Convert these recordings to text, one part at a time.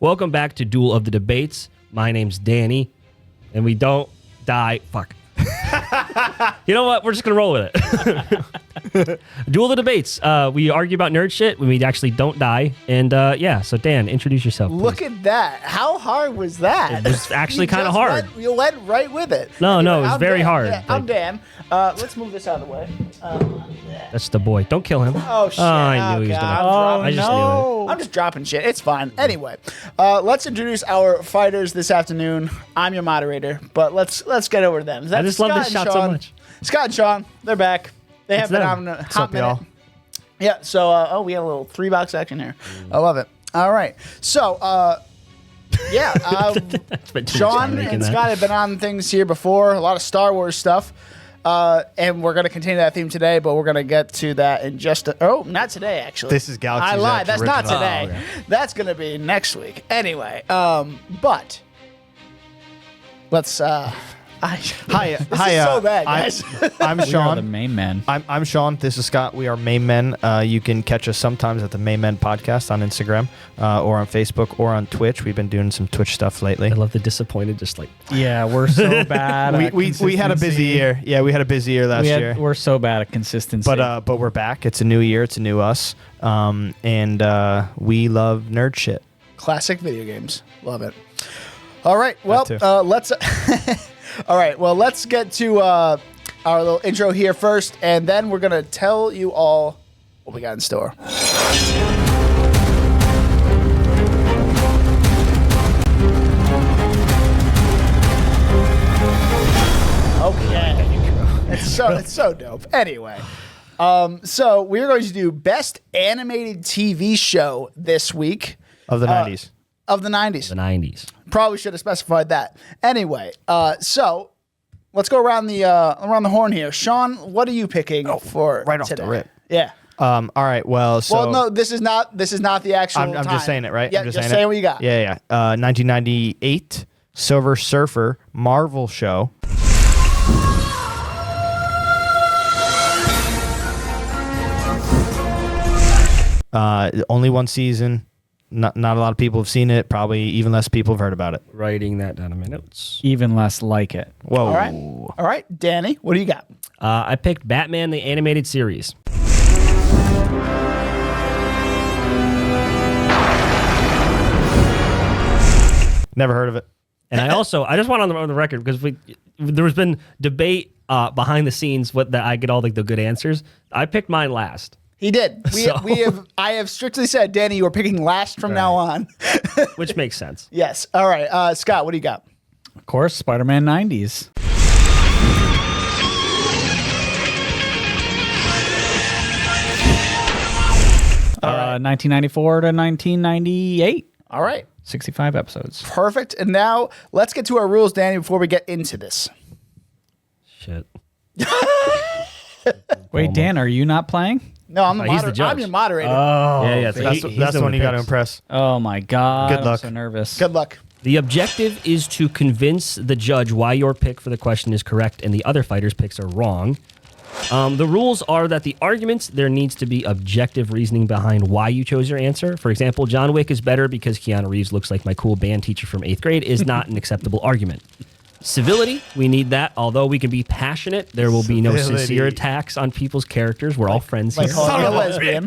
Welcome back to Duel of the Debates. My name's Danny, and we don't die. Fuck. You know what? We're just going to roll with it. Duel of the Debates. We argue about nerd shit when we actually don't die. And yeah, so Dan, introduce yourself, please. Look at that. How hard was that? It was actually kind of hard. You went right with it. No, Anyway, it was very hard. Yeah, I'm Dan. Let's move this out of the way. That's the boy. Don't kill him. Oh, shit. I knew he was going to. I just knew it. I'm just dropping shit. It's fine. Anyway, let's introduce our fighters this afternoon. I'm your moderator, but let's get over to them. I just love this shot so much. Scott and Sean, they're back. They have been on a hot minute. Y'all? Yeah, so, we have a little 3-box action here. I love it. All right. So, yeah, Sean and Scott have been on things here before, a lot of Star Wars stuff. And we're going to continue that theme today, but we're going to get to that in just not today, actually. This is Galaxy's I lied. That's original. not today. Oh, okay. That's going to be next week. Anyway, but let's... Hi, this is so bad, guys. I'm We are Sean. the main men. I'm Sean. This is Scott. We are Main Men. You can catch us sometimes at the Main Men Podcast on Instagram or on Facebook or on Twitch. We've been doing some Twitch stuff lately. I love the disappointed, just like... Yeah, we're so bad. at we had a busy consistency. year. Yeah, we had a busy year last year. We're so bad at consistency. But we're back. It's a new year. It's a new us. And we love nerd shit. Classic video games. Love it. All right. Well, too. let's... All right. Well, let's get to our little intro here first, and then we're going to tell you all what we got in store. Okay. It's so dope. Anyway, so we're going to do best animated TV show this week Of the 90s. of the 90s. The 90s. Probably should have specified that. Anyway, so let's go around the horn here. Sean, what are you picking for right off the today? rip. Yeah. All right. Well, so... Well, no, this is not the actual I'm time. just saying it, right? Yeah, I'm just saying what you got. Yeah. 1998, Silver Surfer, Marvel show. Only one season. Not a lot of people have seen it. Probably even less people have heard about it. Writing that down in my notes. even less like it. Whoa. All right, Danny, what do you got? I picked Batman, the animated series. Never heard of it. And I just want on the record, because there's been debate behind the scenes that I get all like the good answers. I picked mine last. He did. I have strictly said, Danny, you are picking last from now on. Which makes sense. Yes. All right, Scott, what do you got? Of course, Spider-Man 90s. All right. 1994 to 1998. All right. 65 episodes. Perfect. And now let's get to our rules, Danny, before we get into this. Shit. Wait, Dan, are you not playing? No, I'm the He's the moderator. judge. I'm your moderator. Yeah. So That's he's the the one you got to picks. impress. Oh my God. Good luck. I'm so nervous. Good luck. The objective is to convince the judge why your pick for the question is correct and the other fighter's picks are wrong. The rules are that the arguments, there needs to be objective reasoning behind why you chose your answer. For example, John Wick is better because Keanu Reeves looks like my cool band teacher from 8th grade is not an acceptable argument. Civility, we need that. Although we can be passionate, there will be no sincere attacks on people's characters. We're all friends here. Like calling me a lesbian.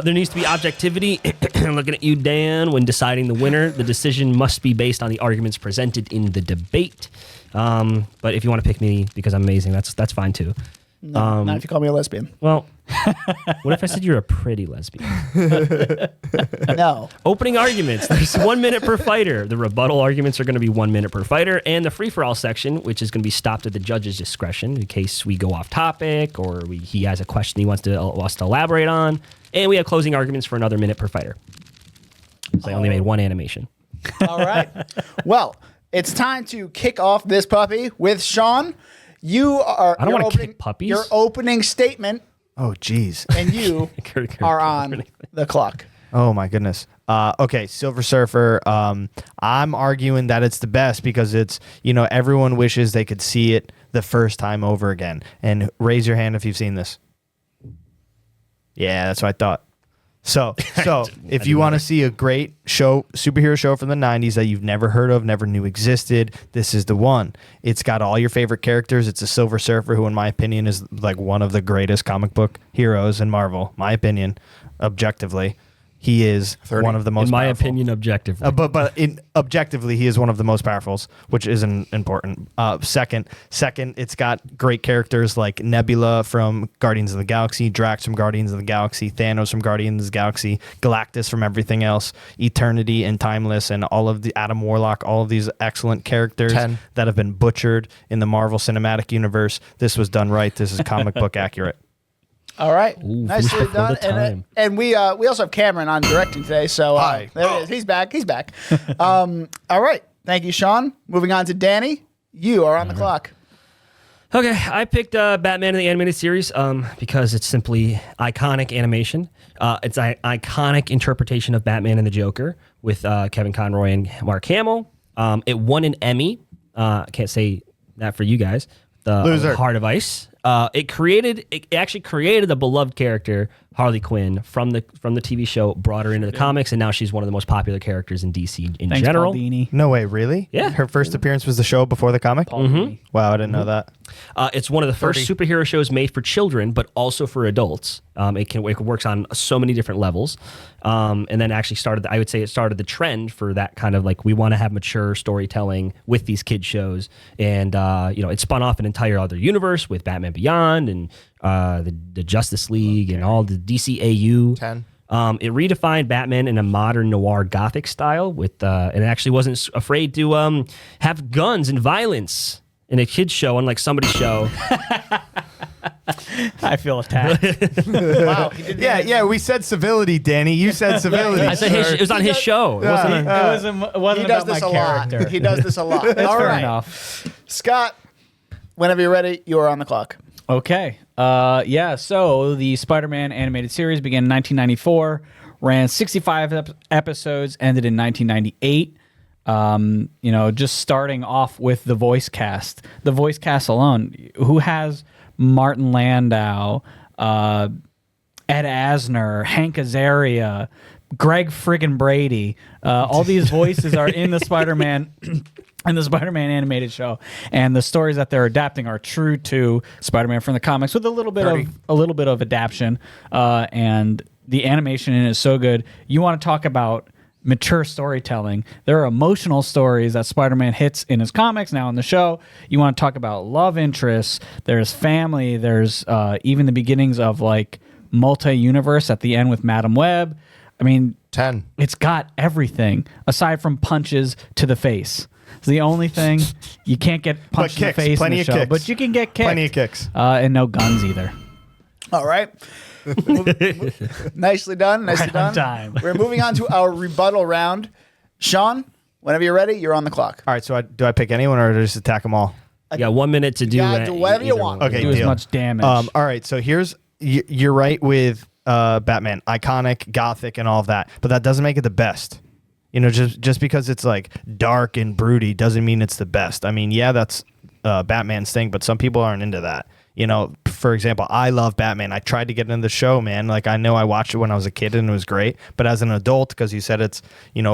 There needs to be objectivity. Looking at you, Dan, when deciding the winner, the decision must be based on the arguments presented in the debate. But if you want to pick me because I'm amazing, that's fine too. No, not if you call me a lesbian. Well, what if I said you're a pretty lesbian? No. Opening arguments. There's 1 minute per fighter. The rebuttal arguments are going to be 1 minute per fighter. And the free-for-all section, which is going to be stopped at the judge's discretion in case we go off topic or he has a question he wants us to elaborate on. And we have closing arguments for another minute per fighter. So I only made one animation. All right. Well, it's time to kick off this puppy with Sean. I don't want to kick puppies. Your opening statement, Oh, geez. and you are on the clock. Oh, my goodness. Okay, Silver Surfer. I'm arguing that it's the best because it's, everyone wishes they could see it the first time over again. And raise your hand if you've seen this. Yeah, that's what I thought. So if you want to see a great superhero show from the 90s that you've never heard of, never knew existed, this is the one. It's got all your favorite characters. It's a Silver Surfer, who in my opinion is like one of the greatest comic book heroes in Marvel. My opinion, objectively. He is 30. one of the most In my powerful. opinion, objectively. But objectively, he is one of the most powerful, which isn't important. Second, it's got great characters like Nebula from Guardians of the Galaxy, Drax from Guardians of the Galaxy, Thanos from Guardians of the Galaxy, Galactus from everything else, Eternity and Timeless, and all of the Adam Warlock, all of these excellent characters 10. that have been butchered in the Marvel Cinematic Universe. This was done right. This is comic book accurate. All right, Ooh, nicely finished before done. the time. And we also have Cameron on directing today, so Hi. there it is. He's back. All right, thank you, Sean. Moving on to Danny. You are on the clock. Okay, I picked Batman in the animated series because it's simply iconic animation. It's an iconic interpretation of Batman and the Joker with Kevin Conroy and Mark Hamill. It won an Emmy. I can't say that for you guys. The Loser. Heart of Ice. It actually created a beloved character, Harley Quinn, from the TV show, brought her into the comics, and now she's one of the most popular characters in DC in Thanks, general. Paul Dini. No way, really? Yeah. Her first appearance was the show before the comic? Paul Dini. Wow, I didn't know that. It's one of the first superhero shows made for children, but also for adults. It works on so many different levels, and then actually started. I would say it started the trend for that kind of like we want to have mature storytelling with these kid shows, and it spun off an entire other universe with Batman Beyond and the Justice League and all the DCAU. 10. It redefined Batman in a modern noir gothic style and it actually wasn't afraid to have guns and violence in a kid's show, unlike somebody's show. I feel attacked. Wow. Yeah, we said civility, Danny. You said civility. I said it was on his show. It wasn't on- it wasn't He does about this my a lot. character. He does this a lot. That's All fair right, enough. Scott. Whenever you're ready, you are on the clock. Okay. So the Spider-Man animated series began in 1994, ran 65 episodes, ended in 1998. Just starting off with the voice cast. The voice cast alone, who has Martin Landau, Ed Asner, Hank Azaria, Greg friggin' Brady. All these voices are in the Spider-Man in the Spider-Man animated show, and the stories that they're adapting are true to Spider-Man from the comics with a little bit of adaptation. And the animation in it is so good. You want to talk about mature storytelling. There are emotional stories that Spider-Man hits in his comics, now in the show. You want to talk about love interests. There's family. There's even the beginnings of like multi-universe at the end with Madam Web. I mean, 10. It's got everything aside from punches to the face. It's the only thing you can't get punched in the face in the show, but you can get kicked. Plenty of kicks. And no guns either. All right. Nicely done. Nicely Right on done. time. We're moving on to our rebuttal round. Sean, whenever you're ready, you're on the clock. All right, so do I pick anyone or just attack them all? You got 1 minute to do, do whatever you either want. one. Okay, Do as deal. much damage. All right, so you're right with Batman, iconic, gothic, and all of that, but that doesn't make it the best. Just because it's like dark and broody doesn't mean it's the best. I mean, yeah, that's Batman's thing, but some people aren't into that. For example, I love Batman. I tried to get into the show, man. Like, I know I watched it when I was a kid and it was great, but as an adult, because you said it's,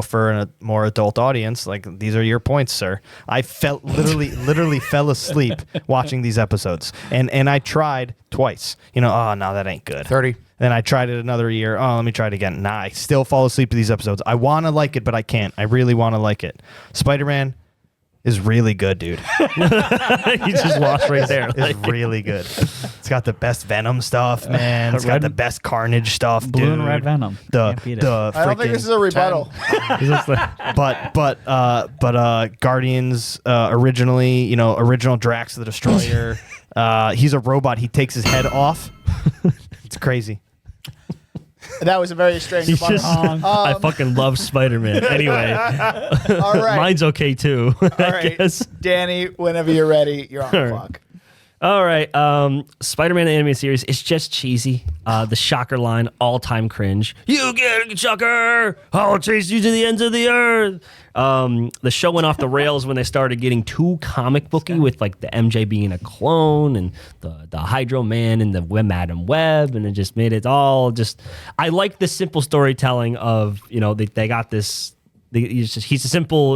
for a more adult audience, like, these are your points, sir. I felt literally fell asleep watching these episodes. And I tried twice. Oh, no, that ain't good. 30. Then I tried it another year. Oh, let me try it again. Nah, I still fall asleep to these episodes. I want to like it, but I can't. I really want to like it. Spider-Man is really good, dude. You just lost right there. It's really good. It's got the best Venom stuff, man. It's got the best Carnage stuff, Blue dude. and red Venom. The Can't beat it. the I don't think this is a rebuttal. but Guardians originally, original Drax the Destroyer. He's a robot. He takes his head off. It's crazy. That was a very strange He's rebuttal. just, I fucking love Spider-Man. Anyway, All right. mine's okay too. All right. Danny, whenever you're ready, you're on the clock. All right. Spider-Man the animated series. It's just cheesy. The Shocker line, all-time cringe. You get it, Shocker! I'll chase you to the ends of the earth. The show went off the rails when they started getting too comic booky with like the MJ being a clone and the Hydro Man and the Madam Web, and it just made it all just. I like the simple storytelling of they got this. He's a simple,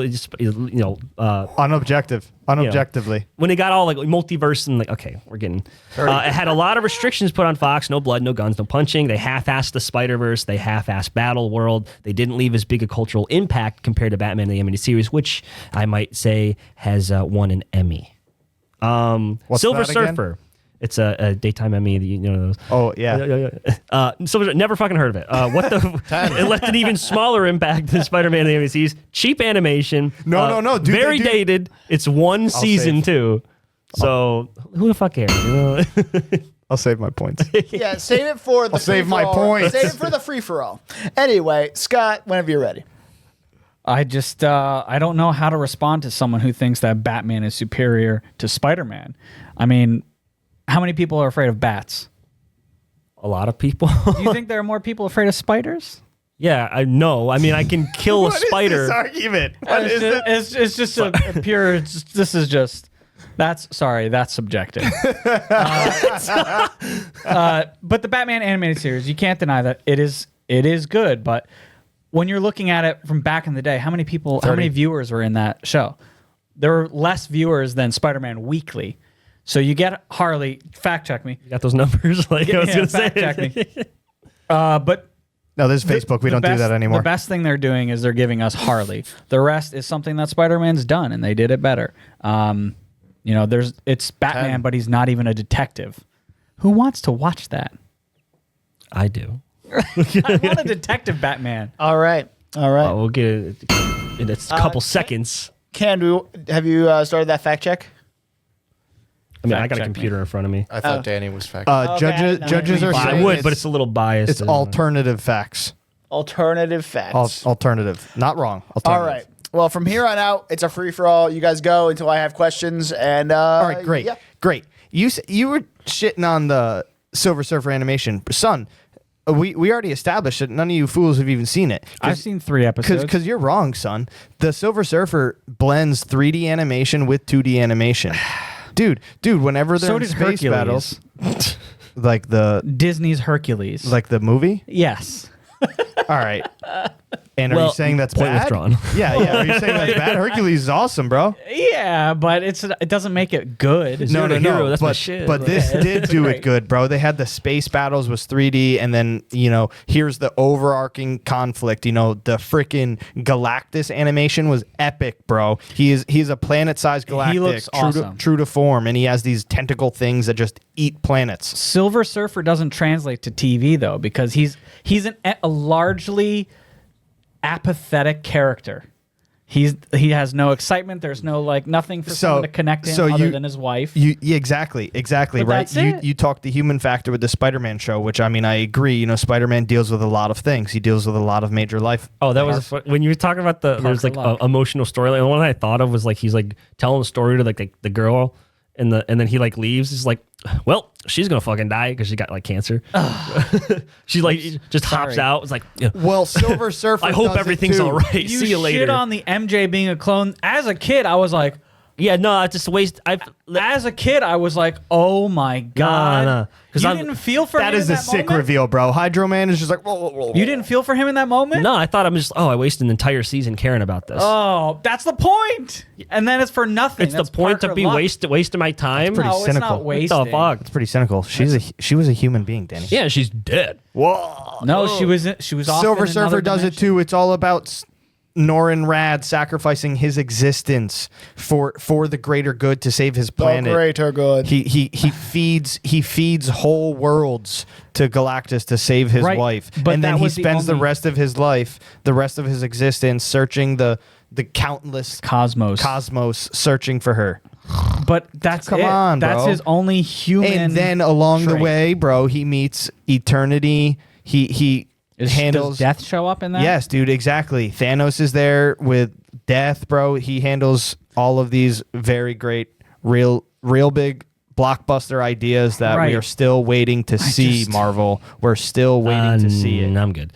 Unobjectively. When it got all like multiverse and like, okay, we're getting. It had a lot of restrictions put on Fox: no blood, no guns, no punching. They half-assed the Spider-Verse. They half-assed Battle World. They didn't leave as big a cultural impact compared to Batman the Animated Series, which I might say has won an Emmy. What's Silver that again? Surfer. It's a daytime Emmy. Those. Oh yeah. Silver, never fucking heard of it. What the? It left an even smaller impact than Spider-Man the Animated Series. Cheap animation. No. Dude, very dated. It's one season too. So who the fuck cares? I'll save my points. Yeah, save it for the. I'll save my points. Save it for the free for all. Anyway, Scott, whenever you're ready. I just I don't know how to respond to someone who thinks that Batman is superior to Spider-Man. I mean, how many people are afraid of bats? A lot of people. Do you think there are more people afraid of spiders? Yeah, I know. I mean, I can kill a spider. What is this argument? It's just a pure. This is just. That's subjective. But the Batman animated series, you can't deny that it is good. But when you're looking at it from back in the day, how many viewers were in that show? There were less viewers than Spider-Man Weekly. So you get Harley. Fact check me. You got those numbers? Like I was gonna say. Fact check me. But no, this is Facebook. We don't do that anymore. The best thing they're doing is they're giving us Harley. The rest is something that Spider-Man's done, and they did it better. It's Batman, but he's not even a detective. Who wants to watch that? I do. I want a detective Batman. All right. We'll get it in a couple seconds. Have you started that fact check? I mean, I got a computer in front of me. I thought Danny was fact. Judges are I saying would, but it's a little biased. it's alternative facts. Alternative facts. Alternative. Not wrong. All right. Well, from here on out, it's a free for all. You guys go until I have questions. And all right, great, yeah. great. You were shitting on the Silver Surfer animation, son. We already established that none of you fools have even seen it. I've seen 3 episodes. Because you're wrong, son. The Silver Surfer blends 3D animation with 2D animation. Dude, whenever they're in space battles, like Disney's Hercules, like the movie. Yes. All right. And are you saying that's point bad? withdrawn. Yeah. Are you saying that's bad? Hercules is awesome, bro. Yeah, but it doesn't make it good. No. That's my but shit. but this did do it good, bro. They had the space battles was 3D, and then here's the overarching conflict. The freaking Galactus animation was epic, bro. He's a planet-sized Galactic, He looks awesome. true to form, and he has these tentacle things that just eat planets. Silver Surfer doesn't translate to TV though, because he's a largely apathetic character. He has no excitement. There's no nothing for someone to connect him other than his wife. Exactly, But right. that's it. You talked the human factor with the Spider-Man show, which I mean I agree. Spider-Man deals with a lot of things. He deals with a lot of major life. Oh, that was when you were talking about there's like an emotional storyline. The one I thought of was like he's like telling a story to the girl, and then he leaves. He's like, well, she's gonna fucking die because she got cancer. She just hops out. It's like, Well, Silver Surfer. I hope does it everything's too. all right. You See you later. shit on the MJ being a clone. As a kid, I was like, Yeah, no, it's just a waste. as a kid, I was like, oh my god. Nah. You didn't feel for him That is in a that sick moment? reveal, bro. Hydro Man is just like, whoa, whoa, whoa. You didn't feel for him in that moment? No, I thought I wasted an entire season caring about this. Oh, that's the point. And then it's for nothing. It's the point to be wasting my time. pretty No, it's cynical. not What wasting. What the fuck? It's pretty cynical. She was a human being, Danny. Yeah, she's dead. Whoa. No, she was off Silver in Surfer another does it dimension. too. It's all about Norrin Rad sacrificing his existence for the greater good to save his planet. The greater good. He feeds whole worlds to Galactus to save his Right, wife, but and then that he was the spends the only- rest of his life, the rest of his existence, searching the countless cosmos, searching for her. But that's Come it. on, That's bro. his only human. And then along the trait. way, bro, he meets Eternity. He handles Does Death show up in that? Yes, dude, exactly. Thanos is there with Death, bro. He handles all of these very great, real big blockbuster ideas that we are still waiting to see. Marvel, we're still waiting to see it. I'm good.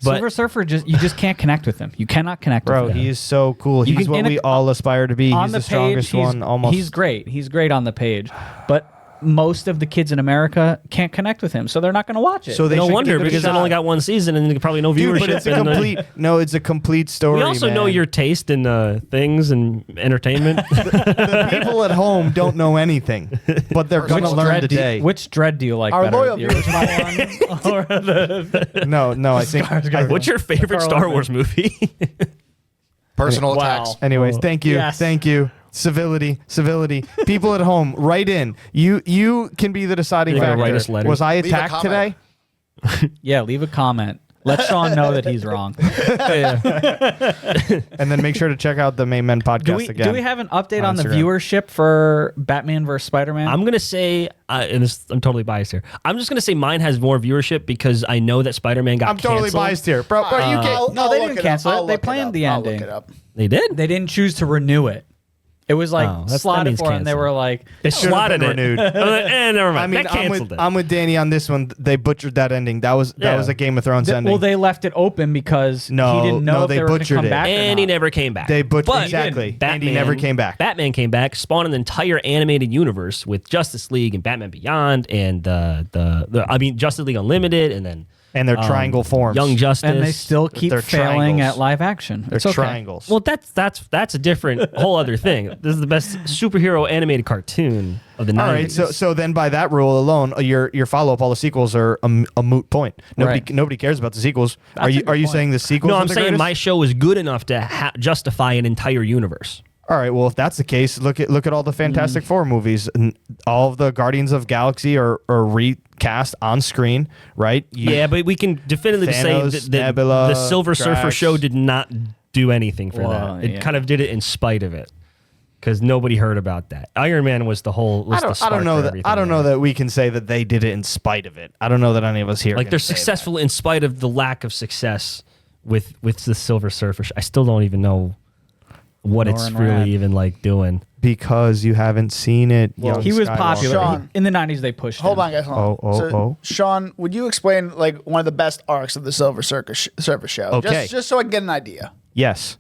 But Silver Surfer, you just can't connect with him. You cannot connect with him. Bro, he is so cool. He's what we all aspire to be. He's the strongest one. Almost. He's great. He's great on the page, but most of the kids in America can't connect with him, so they're not going to watch it. So no wonder, because it only got one season and probably no viewership. But it's a complete. No, it's a complete story. We also know your taste in things and entertainment. The people at home don't know anything, but they're going to learn today. Which Dread do you like Our better? loyal The viewers original one or the No, I think. What's your favorite Star Wars movie? Personal attacks. Anyways, thank you. Yes. Thank you. Civility. People at home, write in. You can be the deciding You gotta factor. write us letters. Was I Leave a attacked comment. today? Yeah, leave a comment. Let Sean know that he's wrong. And then make sure to check out the Main Men podcast again. Do we have an update on on the Instagram. viewership for Batman vs. Spider-Man? I'm gonna say, and I'm totally biased here. I'm just gonna say mine has more viewership because I know that Spider-Man got. I'm totally canceled. biased here, bro. You can't. No, they didn't cancel it. They planned the I'll look ending. it up. They did. They didn't choose to renew it. It was like that slotted means for, and they canceled. were like, They Should've slotted been it. renewed. Never mind. I mean, that canceled I'm with Danny on this one. They butchered that ending. That was a Game of Thrones ending. well, they left it open because No, he didn't know no, if they they were going to butchered come it. back. or And he not. never came back. They butchered But exactly. And he never came back. Batman came back, spawned an entire animated universe with Justice League and Batman Beyond, and Justice League Unlimited, and then And they're triangle forms. Young Justice. And they still keep They're failing triangles. at live action. They're It's okay. triangles. Well, that's a different whole other thing. This is the best superhero animated cartoon of the 90s. All right, so then by that rule alone, your follow up, all the sequels are a moot point. Nobody cares about the sequels. That's Are a you good point. saying the sequels? No, are I'm the saying greatest? my show is good enough to justify an entire universe. All right, well, if that's the case, look at all the Fantastic Four movies. And all of the Guardians of Galaxy are recast on screen, right? Yeah, but we can definitively Thanos, say that Nebula, the Silver Surfer Drax. show did not do anything for Well, that. It yeah. kind of did it in spite of it, because nobody heard about that. Iron Man was the whole. Was I don't know that. that we can say that they did it in spite of it. I don't know that any of us here Like can they're say successful in spite of the lack of success with the Silver Surfer. I still don't even know what it's Norrin really Rad. even like doing. that. Because you haven't seen it. Well, He was Skywalker. popular. Sean. In the 90s, they pushed Hold him. on, guys. Hold on. Oh. Sean, would you explain like one of the best arcs of the Silver Surfer show? Okay. Just so I can get an idea. Yes,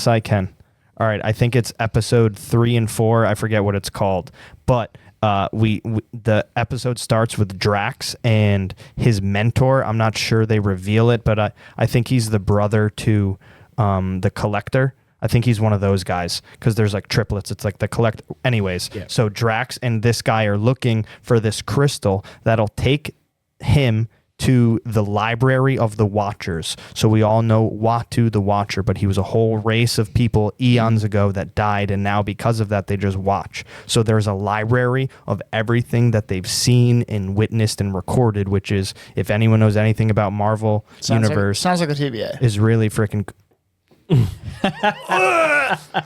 I can. All right, I think it's episode 3 and 4. I forget what it's called, but the episode starts with Drax and his mentor. I'm not sure they reveal it, but I think he's the brother to the Collector. I think he's one of those guys because there's like triplets. It's like the Collector. Anyways, So Drax and this guy are looking for this crystal that'll take him to the library of the Watchers. So we all know Watu the Watcher, but he was a whole race of people eons ago that died, and now because of that, they just watch. So there's a library of everything that they've seen and witnessed and recorded, which is, if anyone knows anything about Marvel Universe, Sounds like the TVA. is really freaking...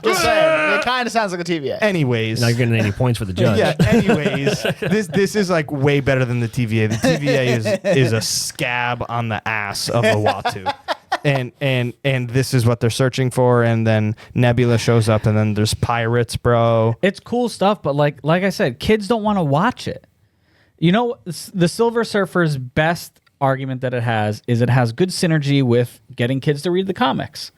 Just saying. It kind of sounds like a TVA. Anyways. You're not getting any points for the judge. Yeah. Anyways, this is like way better than the TVA. The TVA is a scab on the ass of the Watu, and this is what they're searching for. And then Nebula shows up, and then there's pirates, bro. It's cool stuff, but like I said, kids don't want to watch it. You know, the Silver Surfer's best argument that it has good synergy with getting kids to read the comics.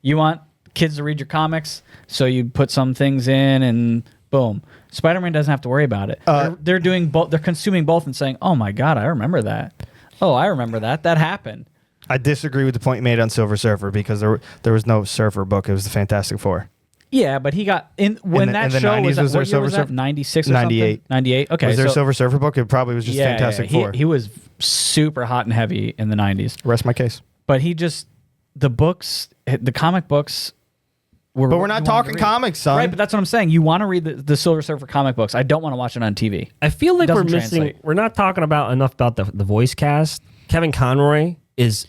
You want kids to read your comics, so you put some things in, and boom. Spider-Man doesn't have to worry about it. They're doing both. They're consuming both and saying, "Oh my God, I remember that. Oh, I remember that. That happened." I disagree with the point you made on Silver Surfer because there was no Surfer book. It was the Fantastic Four. Yeah, but he got in when In that the show 90s was. was there What year Silver was that? Surfer? 96 or 98. something. 98. Okay, Was there a so, Silver Surfer book? It probably was just Fantastic Four. He was super hot and heavy in the 90s. Rest my case. But the comic books were. But we're not talking comics, son. Right, but that's what I'm saying. You want to read the Silver Surfer comic books. I don't want to watch it on TV. I feel like we're Doesn't missing. translate. We're not talking about enough about the voice cast. Kevin Conroy is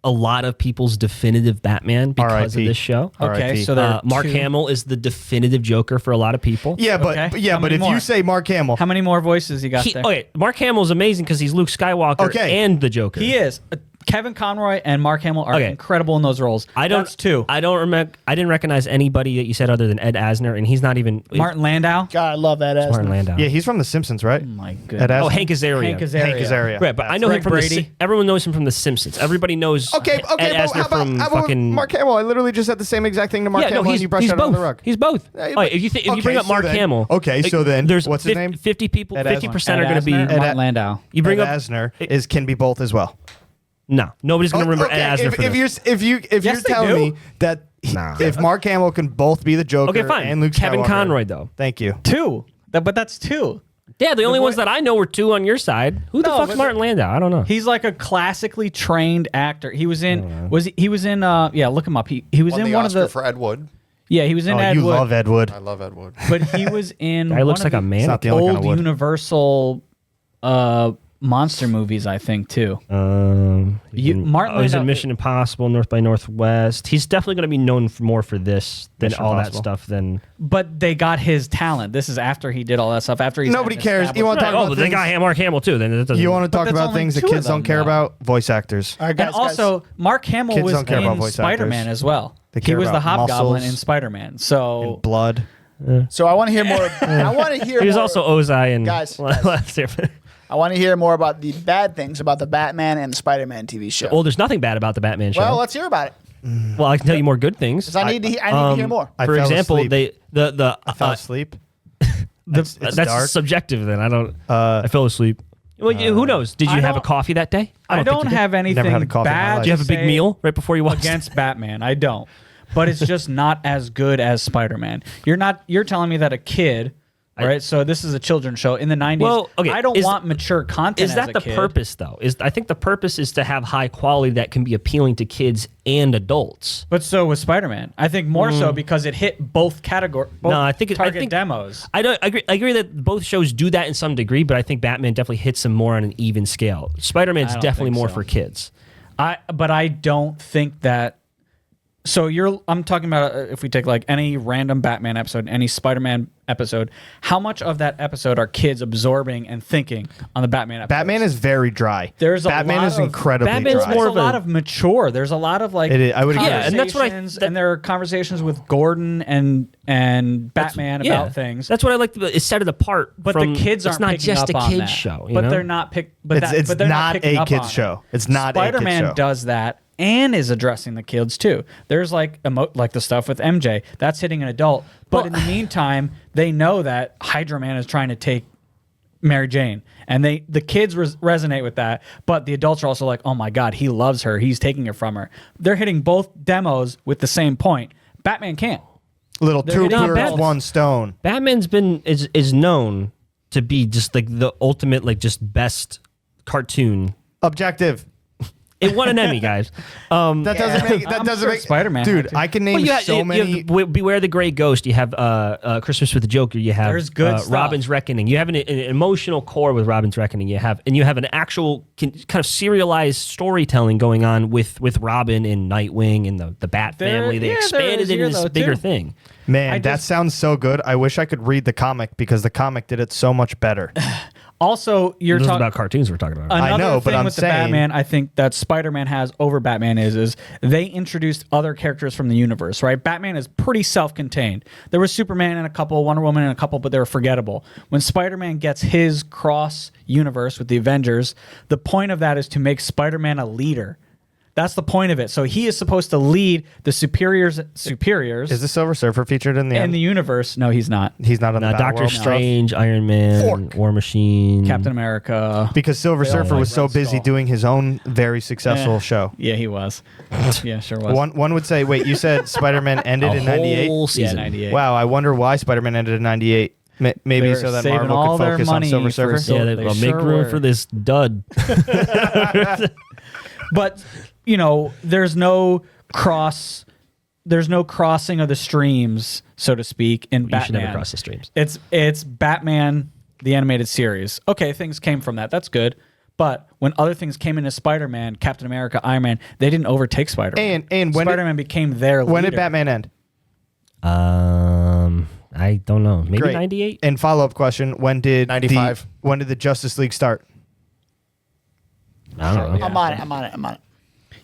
a lot of people's definitive Batman because of R.I.P. this show. Okay, R.I.P. so there are Mark two- Hamill is the definitive Joker for a lot of people. Yeah, but Okay. yeah, How but many if more? you say Mark Hamill, How many more voices you got there? Okay, Mark Hamill is amazing because he's Luke Skywalker Okay. and the Joker. He is. Kevin Conroy and Mark Hamill are incredible in those roles. That's two. I don't remember. I didn't recognize anybody that you said other than Ed Asner, and he's not even Martin Landau. God, I love Ed Asner. Martin Landau. Yeah, he's from The Simpsons, right? Oh my goodness. Oh, Hank Azaria. Hank Azaria. Right, but I know him from everyone knows him from The Simpsons. Everybody knows Okay, Ed Asner from fucking Mark Hamill? I literally just said the same exact thing to Mark Hamill, and you brushed he's it both. under the rug. He's both. If you bring up Mark Hamill, so then there's what's his name? 50 people. 50% are going to be Martin Landau. You bring Ed up Asner can be both as well. No, nobody's going to remember Ed Asner for this. If you're telling me that if Mark Hamill can both be the Joker and Luke Kevin Skywalker, Conroy though. Thank you. Two. But that's two. Yeah, the only ones that I know were two on your side. Who the fuck's Martin Landau? I don't know. He's like a classically trained actor. He was in look him up. He was in one of the for Ed Wood. Yeah, he was in Ed You Wood. love Ed Wood. I love Ed Wood. But he was in Guy looks like a man. It's not the only old kind of wood. Universal monster movies, I think, too. Martin Landau- in Mission Impossible, North by Northwest. He's definitely going to be known more for this than Mission all Impossible. that stuff. Than But they got his talent. This is after he did all that stuff. After he's Nobody cares. You want to talk about they things? got Mark Hamill too. Then it doesn't. You want to talk that's about only things that two of kids don't them, care though. about? Voice actors. All right, guys, And also, Mark Hamill Kids was don't care about in voice Spider-Man actors. as well. They He care was the about Hobgoblin muscles in Spider-Man. So Blood. So I want to hear more. I want to hear. He was more, also Ozai and Guys. last year. I want to hear more about the bad things about the Batman and the Spider-Man TV show. Well, there's nothing bad about the Batman show. Well, let's hear about it. Well, I can tell you more good things. 'Cause I need to hear more. I For fell example, asleep. I fell uh, asleep. that's dark. subjective. Then I don't. I fell asleep. Well, who knows? Did you I have a don't- coffee that day? I think don't you did. have anything Never had a coffee in my bad. life. Did you have a big to say meal right before you watched? against Batman? I don't. But it's just not as good as Spider-Man. You're telling me that a kid, right? So this is a children's show in the 90s. Well, okay, I don't is- want mature content. Is that as a the kid. purpose though? I think the purpose is to have high quality that can be appealing to kids and adults. But so was Spider-Man. I think more so because it hit both categories. No, I think target demos. I agree that both shows do that in some degree, but I think Batman definitely hits them more on an even scale. Spider-Man's I don't definitely think more so. for kids. But I don't think that. So I'm talking about if we take like any random Batman episode, any Spider-Man episode, how much of that episode are kids absorbing and thinking on the Batman episode? Batman is very dry. Batman is incredibly Batman's dry. more There's of a a- lot of mature. There's a lot of like It is- I would agree. Yeah, and that's what conversations, and there are conversations with Gordon and Batman about things. That's what I like. It's set it apart. But from, the kids aren't It's not picking just up a on kids that. show. You But know? they're not pick. But It's but they're not picking a up kids on it. show. It's not a kids Spider-Man show. does that and is addressing the kids too. There's like like the stuff with MJ that's hitting an adult. But in the meantime, they know that Hydra Man is trying to take Mary Jane, and the kids resonate with that. But the adults are also like, oh my god, he loves her. He's taking it from her. They're hitting both demos with the same point. Batman can't. Little They're two getting birds, adults. one stone. Batman's is known to be just like the ultimate, like just best cartoon. Objective. It won an Emmy, guys. That doesn't make. That I'm doesn't sure make. Spider-Man had Dude, to. I can name You so many. Beware the Gray Ghost. You have Christmas with the Joker. You have There's good stuff. Robin's Reckoning. You have an emotional core with Robin's Reckoning. You have an actual kind of serialized storytelling going on with Robin and Nightwing and the Bat family. They there expanded is it here, in this though, bigger too. thing. Man, that sounds so good. I wish I could read the comic because the comic did it so much better. Also, you're This is talking about cartoons we're talking about. I Another know, but thing I'm with the saying- Batman, I think that Spider-Man has over Batman is they introduced other characters from the universe, right? Batman is pretty self-contained. There was Superman and a couple, Wonder Woman and a couple, but they were forgettable. When Spider-Man gets his cross universe with the Avengers, the point of that is to make Spider-Man a leader. That's the point of it. So he is supposed to lead the superiors Is the Silver Surfer featured in the in end? the universe. No, he's not. He's not on the Doctor Batworld. Strange, Iron Man, War Machine, Captain America. Because Silver Surfer like was so Red busy Skull. doing his own very successful show. Yeah, he was. Yeah, sure was. One would say, wait, you said Spider-Man ended in '98? whole Yeah, season. 98. Wow, I wonder why Spider-Man ended in '98. Maybe They were so that saving Marvel all could their focus on money Silver for Surfer. Sil- Yeah, They well, make sure room were. for this dud. But there's no crossing of the streams, so to speak, in You Batman. should never cross the streams. It's Batman the animated series. Okay, things came from that. That's good. But when other things came into Spider-Man, Captain America, Iron Man, they didn't overtake Spider-Man. And when Spider-Man became their leader. When did Batman end? I don't know. Maybe Great. 98? And follow-up question, when did 95. when did the Justice League start? I don't know. I'm on it.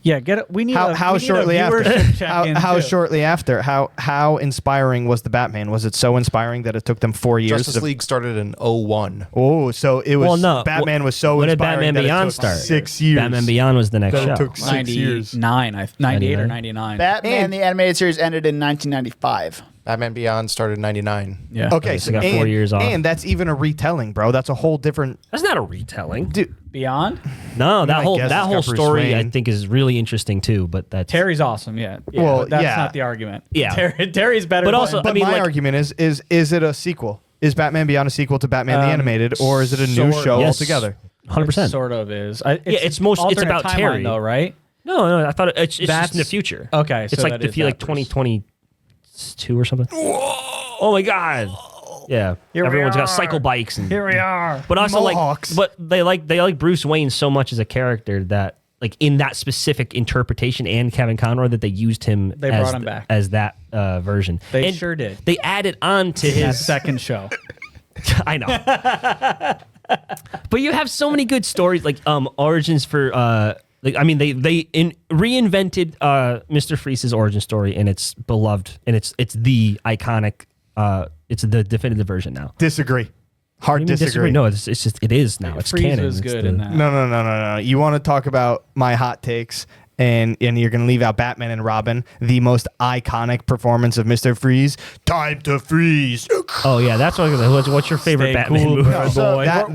Yeah, get it. We need how we need shortly a after? viewership check-in, How too. shortly after? How inspiring was the Batman? Was it so inspiring that it took them 4 years? Justice League started in 01. Oh, so it was. Well, no. Batman was so When did inspiring Batman that Beyond it took start? 6 years. Batman Beyond was the next That show. it took 6 years. 98 or 99. Batman the animated series ended in 1995. Batman Beyond started in 99. Yeah. Okay, so they got 4 years off. And that's even a retelling, bro. That's a whole different. That's not a retelling. Dude, Beyond? No, that I whole guess that it's whole got Bruce story I Wayne. think is really interesting too. But that's Terry's awesome, yeah. Well, but that's yeah. not the argument. Yeah. Terry's better But than- also- but I mean, my like- argument is it a sequel? Is Batman Beyond a sequel to Batman the Animated, or is it a new sort show of. Yes. altogether? 100%. It sort of is. it's most- it's alternate about timeline, Terry. though, right? No, I thought it's just That's- in the future. okay, it's so like that the is feel like that, Bruce. 2022 or something. Oh my god! Yeah, Here we everyone's got are. cycle bikes and. Here we are. But also Mohawks. but they like Bruce Wayne so much as a character that like in that specific interpretation and Kevin Conroy that they used him. They as brought him back. as that version. They And sure did. They added on to That his. second show. I know. But you have so many good stories like origins for like I mean they reinvented Mr. Freeze's origin story and it's beloved and it's the iconic it's the definitive version now. Disagree. Hard What do you mean disagree. No, it's just it is now. It's Freeze canon. was It's good the- in that. No. You want to talk about my hot takes, and you're going to leave out Batman and Robin, the most iconic performance of Mr. Freeze. Time to freeze. Oh yeah, that's what. What's your favorite Stay Batman cool, movie? bro. So Boy. we're not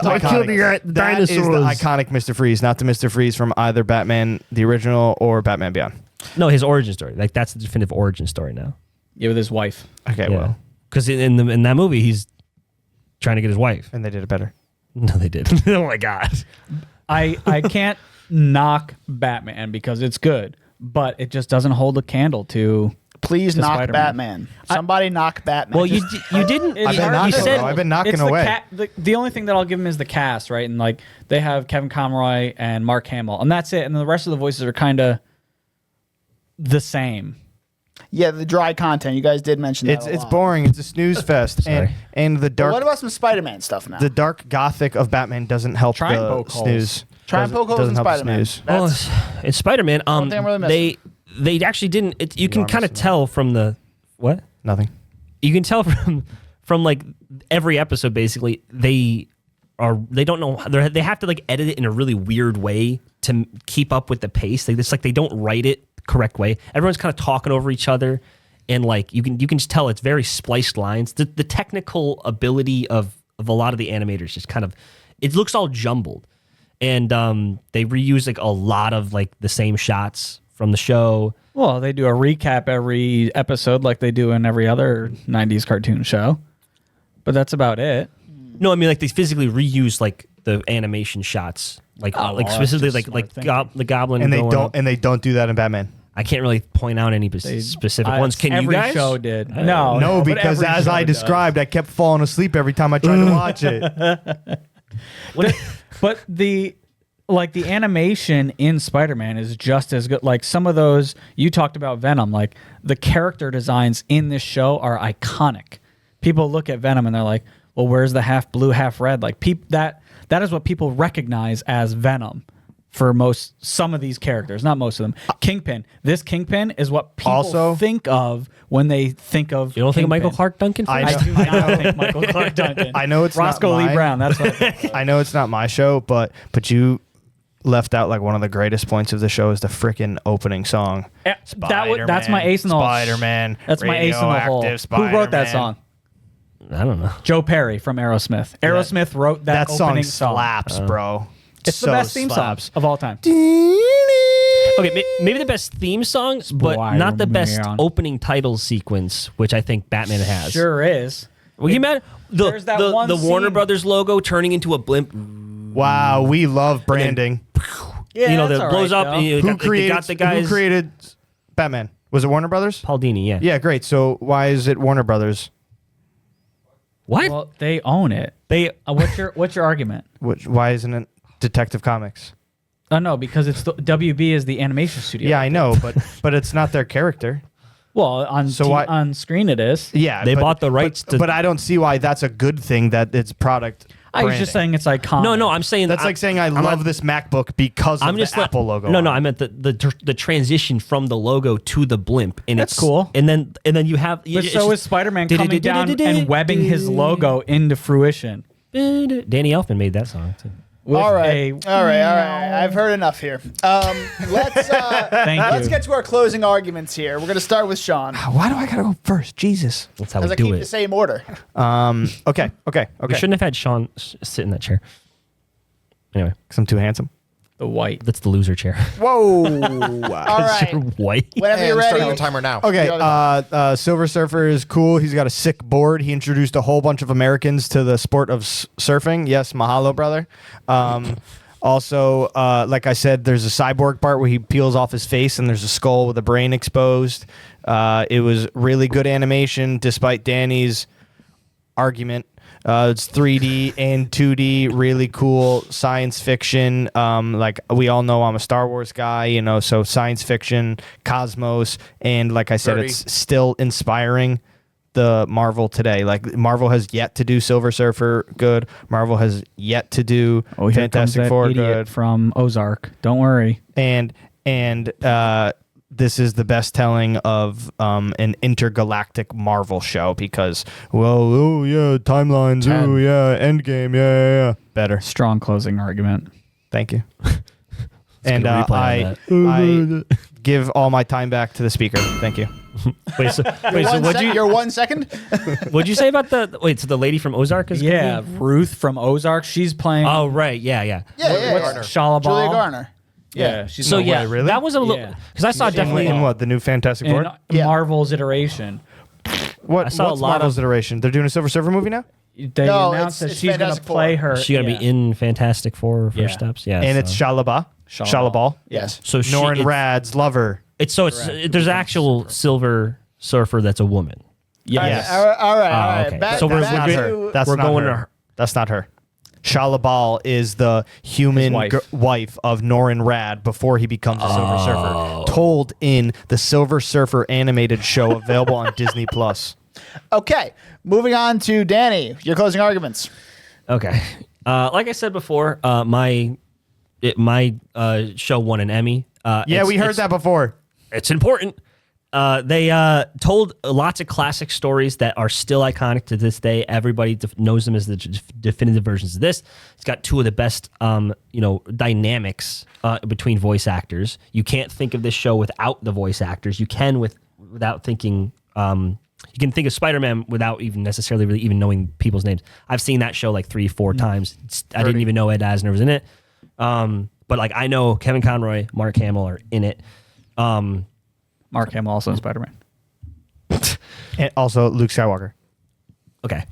the talking iconic. the That is the dinosaurs. iconic Mr. Freeze, not the Mr. Freeze from either Batman the original or Batman Beyond. No, his origin story. Like that's the definitive origin story now. Yeah, with his wife. Okay, Yeah, well, because in that movie he's trying to get his wife. and they did it better. No, they did. Oh my god. I can't knock Batman because it's good, but it just doesn't hold a candle to. Please To knock Spider-Man. Batman. Somebody knock Batman. Well, you didn't. It's I've been hard knocking, to bro. say. I've been knocking It's away. The only thing that I'll give him is the cast, right? And like they have Kevin Conroy and Mark Hamill, and that's it. And the rest of the voices are kind of the same. yeah, the dry content. You guys did mention that. It's boring. It's a snooze fest, and the But dark what about some Spider-Man stuff now? the dark gothic of Batman doesn't help Try and the poke holes. snooze. Try and poke holes in Doesn't help the Spider-Man. snooze. Well, in Spider-Man, think I'm really they actually didn't. You can are kind of missing tell from the what Nothing. you can tell from like every episode. Basically, they don't know. They have to like edit it in a really weird way to keep up with the pace. It's like they don't write it the correct way. Everyone's kind of talking over each other, and like you can just tell it's very spliced lines. The technical ability of a lot of the animators just kind of it looks all jumbled, and they reuse like a lot of like the same shots from the show. Well, they do a recap every episode like they do in every other 90s cartoon show. But that's about it. No, I mean like they physically reuse like the animation shots, like well, like that's specifically just like smart the goblin. And they going don't up. and they don't do that in Batman. I can't really point out any specific ones. Can you every guys? show did. No, No, but because every as show I does. described, I kept falling asleep every time I tried to watch it. But the animation in Spider-Man is just as good. Like some of those you talked about Venom, like the character designs in this show are iconic. People look at Venom and they're like, "Well, where's the half blue, half red?" Like that is what people recognize as Venom for some of these characters, not most of them. Kingpin. This Kingpin is what people Also- think of when they think of You don't think of Michael Kingpin. Clark Duncan? I first? I do not think Michael Clark Duncan. I know it's Roscoe not Lee mine. Brown. That's what I think. I know it's not my show, but you left out like one of the greatest points of the show is the freaking opening song. That's my ace in the hole. Spider-Man. That's my ace in the hole. radioactive Who wrote that Spider-Man. song? I don't know. Joe Perry from Aerosmith. Aerosmith wrote that That song opening slaps, bro. It's the best theme song of all time. Okay, maybe the best theme song, but not the best Spider-Man. opening title sequence, which I think Batman has. Sure is. Well, you imagine There's that the one Warner scene- Brothers logo turning into a blimp. Wow, we love branding. Yeah, you know, that's that all blows right, up. though. And you Who got the guys. Who created Batman? Was it Warner Brothers? Paul Dini? Yeah. Yeah, great. So why is it Warner Brothers? What? Well, they own it. They What's your argument? Why isn't it Detective Comics? Oh no, because it's WB is the animation studio. Yeah, I know, but it's not their character. Well, on screen it is. Yeah, They bought the rights to- But I don't see why that's a good thing that it's product. I was just saying it's iconic. No, I'm saying That's like saying I love this MacBook because of the Apple logo. No, I meant the transition from the logo to the blimp, and That's it's cool. And then you have. But so is Spider-Man coming down and webbing his logo into fruition. Danny Elfman made that song too. All right. I've heard enough here. Let's get to our closing arguments here. We're going to start with Sean. Why do I gotta go first? Jesus. That's how Because we I do keep it. the same order. Okay. We shouldn't have had Sean sit in that chair. Anyway, Because I'm too handsome. The white. that's the loser chair. Whoa. All right. You're white. Whenever And you're ready. starting the timer now. Okay, Silver Surfer is cool. He's got a sick board. He introduced a whole bunch of Americans to the sport of surfing. Yes, mahalo, brother. Also, like I said, there's a cyborg part where he peels off his face and there's a skull with a brain exposed. It was really good animation, despite Danny's argument. It's 3D and 2D, really cool science fiction. Like we all know, I'm a Star Wars guy, so science fiction, cosmos, and like I said, 30. it's still inspiring the Marvel today. Like Marvel has yet to do Silver Surfer good. Marvel has yet to do Here Fantastic comes that Four idiot good. from Ozark. Don't worry. And this is the best telling of an intergalactic Marvel show because, timelines, 10. Endgame, better. Strong closing argument. Thank you. And get a replay on I give all my time back to the speaker. Thank you. Wait, so You're 1 second? what'd you say about so the lady from Ozark is? Yeah, Ruth from Ozark. She's playing. Oh right, yeah. Yeah. Shalabal. Julia Garner. Yeah, she's So no yeah, way. really? that was a little Yeah. because I saw definitely In what, the new Fantastic Four? in Marvel's iteration. What's saw a lot Marvel's iteration? They're doing a Silver Surfer movie now? They No, announced that it's she's going to Fantastic play Four. her. She gonna be in Fantastic Four first Yeah. steps, yeah. And it's Shalabal. Yes. so Norrin it's, Rad's lover. there's actual Silver Surfer that's a woman. Yes. All right. okay. Back, So we're back good. to- That's We're not going her. to her. That's not her. Shalabal is the human His wife. wife of Norrin Rad before he becomes a Silver Surfer. Told in the Silver Surfer animated show available on Disney Plus. Okay. Moving on to Danny. Your closing arguments. Okay. Like I said before, my show won an Emmy. We heard that before. It's important. They told lots of classic stories that are still iconic to this day. Everybody knows them as the definitive versions of this. It's got two of the best, dynamics between voice actors. You can't think of this show without the voice actors. You can without thinking. You can think of Spider-Man without even necessarily really even knowing people's names. I've seen that show like 3-4 times. I didn't even know Ed Asner was in it. But like I know Kevin Conroy, Mark Hamill are in it. Mark Hamill also in Spider-Man. And also Luke Skywalker. Okay.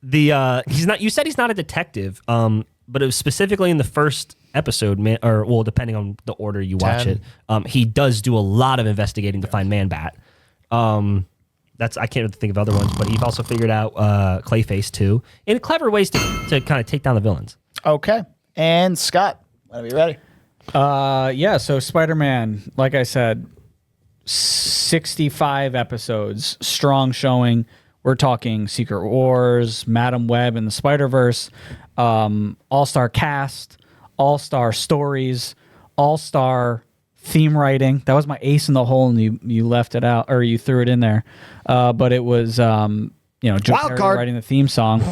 He's not. You said he's not a detective. But it was specifically in the first episode, depending on the order you watch 10. it. He does do a lot of investigating to find Man-Bat. I can't really think of other ones, but he's also figured out Clayface too, in clever ways to kind of take down the villains. Okay. And Scott, whenever you're ready. So Spider-Man, like I said, 65 episodes, strong showing. We're talking Secret Wars, Madam Web and the Spider-Verse, all-star cast, all-star stories, all-star theme writing. That was my ace in the hole, and you left it out, or you threw it in there. But it was, Joe Wild Perry card. writing the theme song.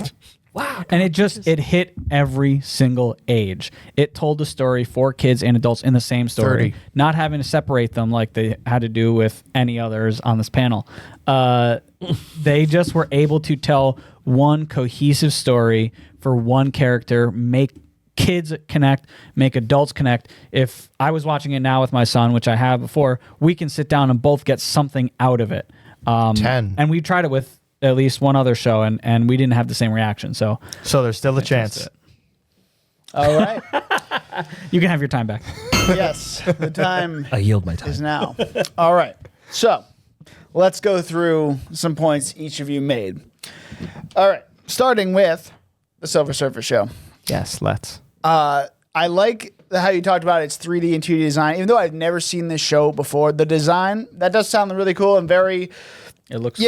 Wow. And it hit every single age. It told the story for kids and adults in the same story, 30. not having to separate them like they had to do with any others on this panel. They just were able to tell one cohesive story for one character, make kids connect, make adults connect. If I was watching it now with my son, which I have before, we can sit down and both get something out of it. 10. And we tried it with at least one other show, and we didn't have the same reaction. So there's still a chance. All right. you can have your time back. Yes. The time I yield my time. is now. All right. So let's go through some points each of you made. All right. Starting with the Silver Surfer show. Yes, let's. I like how you talked about its 3D and 2D design. Even though I've never seen this show before, the design, that does sound really cool and very... It looks...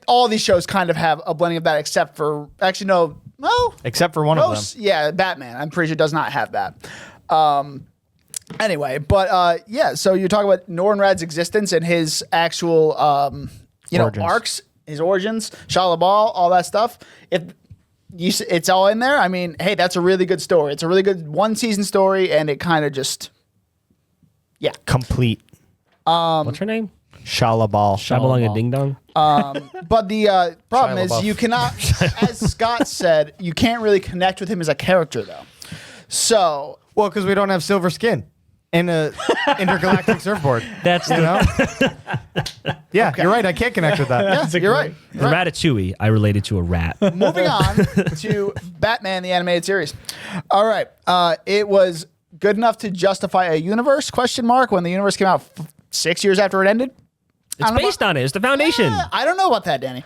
all these shows kind of have a blending of that, except for... Actually, no, No. Except for one of them. Yeah, Batman. I'm pretty sure does not have that. Anyway, but yeah, so you're talking about Norrinrad's existence and his actual, arcs, his origins, Shia LaBeouf, all that stuff. It's all in there. I mean, hey, that's a really good story. It's a really good one-season story, and it kind of just, complete. What's her name? Shia LaBeouf. Shabalong a ding dong. But the problem Shia is LaBeouf. you cannot, as Scott said, you can't really connect with him as a character, though. So, Well, because we don't have silver skin and a intergalactic surfboard. That's You know? Yeah, you're right. I can't connect with that. yeah, you're right. The Ratatouille, I related to a rat. Moving on to Batman the animated series. All right, it was good enough to justify a universe? Question mark. When the universe came out 6 years after it ended. It's based on it. It's the foundation. I don't know about that, Danny.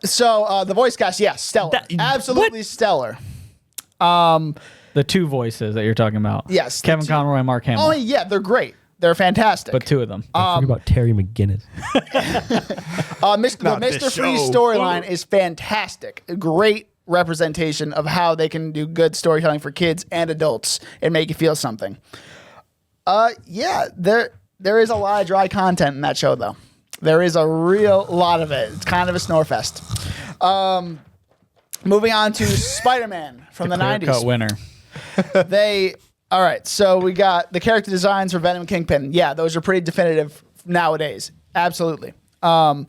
So the voice cast, yes, stellar, absolutely stellar. the two voices that you're talking about. Yes, Kevin Conroy and Mark Hamill. Oh yeah, they're great. They're fantastic. But two of them. Forget about Terry McGinnis. The Mr. Freeze storyline is fantastic. A great representation of how they can do good storytelling for kids and adults and make you feel something. Yeah, there is a lot of dry content in that show, though. There is a real lot of it. It's kind of a snore fest. Moving on to Spider-Man from the 90s. Clear-cut winner. All right, so we got the character designs for Venom and Kingpin. Yeah, those are pretty definitive nowadays. Absolutely. The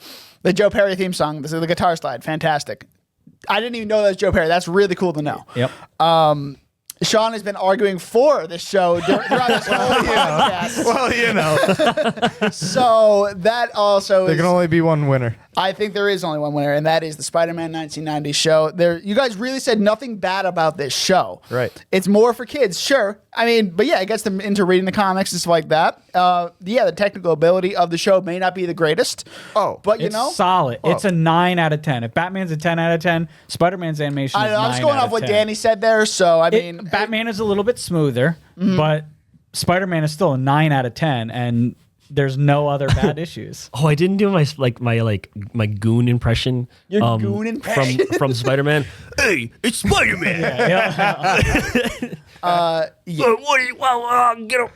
Joe Perry theme song, the guitar slide, fantastic. I didn't even know that was Joe Perry. That's really cool to know. Yep. Sean has been arguing for this show throughout this whole podcast. Well, you know, So that also there is, can only be one winner. I think there is only one winner, and that is the Spider-Man 1990 show. You guys really said nothing bad about this show. Right. It's more for kids, sure. I mean, but yeah, it gets them into reading the comics and stuff like that. Yeah, the technical ability of the show may not be the greatest. Oh, but It's solid. Oh. It's a 9 out of 10. If Batman's a 10 out of 10, Spider-Man's animation is I know, I'm just 9 going out off of what 10. Danny said there. So I mean, Batman is a little bit smoother, but Spider-Man is still a 9 out of 10, and there's no other bad issues. Oh, I didn't do my goon impression. Your goon impression? from Spider-Man. Hey, it's Spider-Man. yeah. What do you? Well, get up.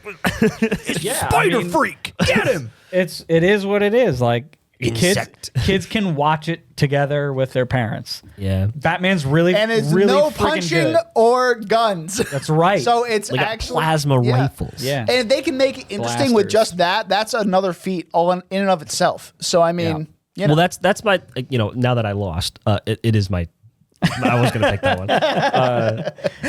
Yeah, Spider I mean, freak, get him! it is what it is. Like Insect. kids can watch it together with their parents. Yeah. Batman's really And it's really no friggin' punching good. or guns. That's right. So it's Like actually plasma yeah. rifles. Yeah. And if they can make it interesting with Blasters. just that, that's another feat all in and of itself. So I mean, you know, Well, that's my now that I lost, it is my. I was gonna pick that one.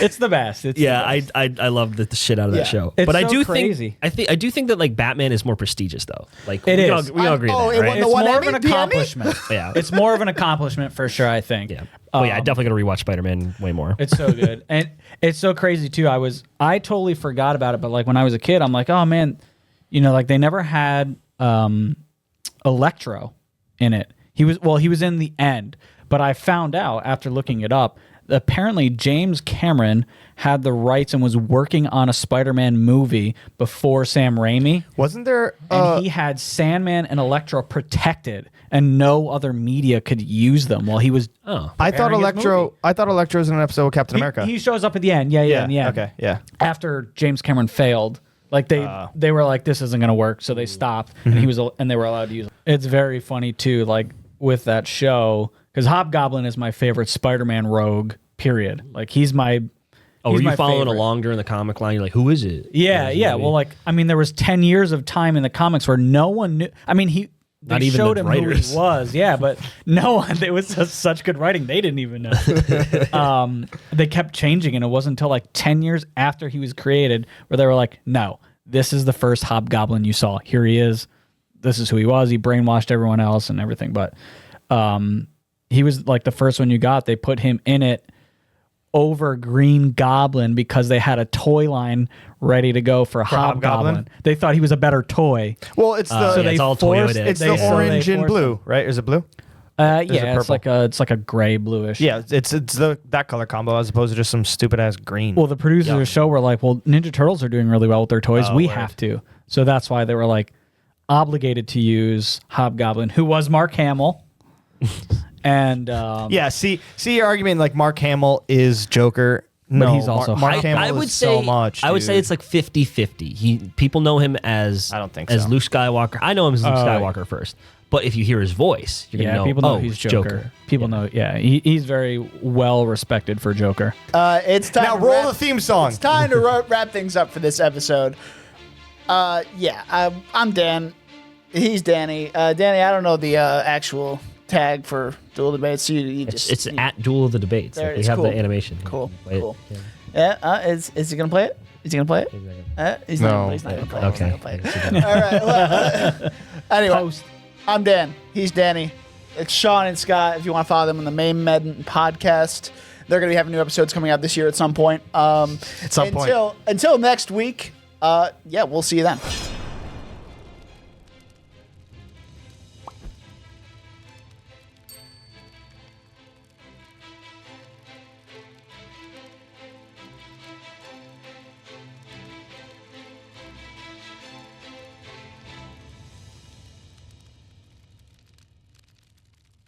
It's the best. It's Yeah, the best. I loved the shit out of Yeah. that show. It's but I so do crazy. think I do think that like Batman is more prestigious though. Like It we is. Can all agree Oh, that, it right? won the It's one more of Emmy? an The Emmy? accomplishment. Yeah. It's more of an accomplishment for sure, I think. Yeah. Oh yeah, I definitely gotta rewatch Spider-Man way more. It's so good. And it's so crazy too. I totally forgot about it, but like when I was a kid, I'm like, oh man, like they never had Electro in it. He was in the end, but I found out after looking it up, apparently James Cameron had the rights and was working on a Spider-Man movie before Sam Raimi. Wasn't there? And he had Sandman and Electro protected, and no other media could use them while he was. I thought preparing his Electro. movie. I thought Electro was in an episode of Captain America. He shows up at the end. Yeah. Okay. Yeah. After James Cameron failed, like they were like, this isn't gonna work, so they stopped, and they were allowed to use it. It's very funny too, like with that show, because Hobgoblin is my favorite Spider-Man rogue. Period. Like he's my. Oh, he's were you my following favorite. along during the comic line? You're like, who is it? Yeah. Well, like I mean, there was 10 years of time in the comics where no one knew. I mean, they Not even showed the him writers. who he was. Yeah, but no one. It was such good writing. They didn't even know. They kept changing, and it wasn't until like 10 years after he was created where they were like, "No, this is the first Hobgoblin you saw. Here he is. This is who he was. He brainwashed everyone else and everything." But he was like the first one you got. They put him in it over Green Goblin because they had a toy line ready to go for Hobgoblin. Hobgoblin? They thought he was a better toy. Well, it's the yeah, it's all forced- Toyota. it's they- the so they orange and forced blue, him. right? Is it blue? Yeah, it it's purple? like a gray bluish. Yeah, it's that color combo as opposed to just some stupid ass green. Well, the producers of the show were like, "Well, Ninja Turtles are doing really well with their toys. we word. have to." So that's why they were like obligated to use Hobgoblin, who was Mark Hamill. And Yeah, see your argument. Like Mark Hamill is Joker. No, he's also Mark hot. Hamill I would is say so much. I would say dude. it's like 50-50. People know him as I don't think as so. Luke Skywalker. I know him as Luke Oh, Skywalker first. But if you hear his voice, you're gonna know. people know oh, he's it's Joker. People know. Yeah, he's very well respected for Joker. It's time Now to roll wrap- the theme song. It's time to wrap things up for this episode. I'm Dan. He's Danny. Danny, I don't know the actual tag for Duel Debates. You just It's at Duel of the Debates. There Like, it they is. have Cool. the animation. Cool. Play it. Cool. Yeah. Yeah. Is he gonna play it? Is he gonna play it? He's No. not. He's not gonna play it. He's Okay. not gonna play it. All right. Well, anyway, Post. I'm Dan. He's Danny. It's Sean and Scott. If you want to follow them on the Main Med podcast, they're going to be having new episodes coming out this year at some point. some point. Until next week. Yeah, we'll see you then.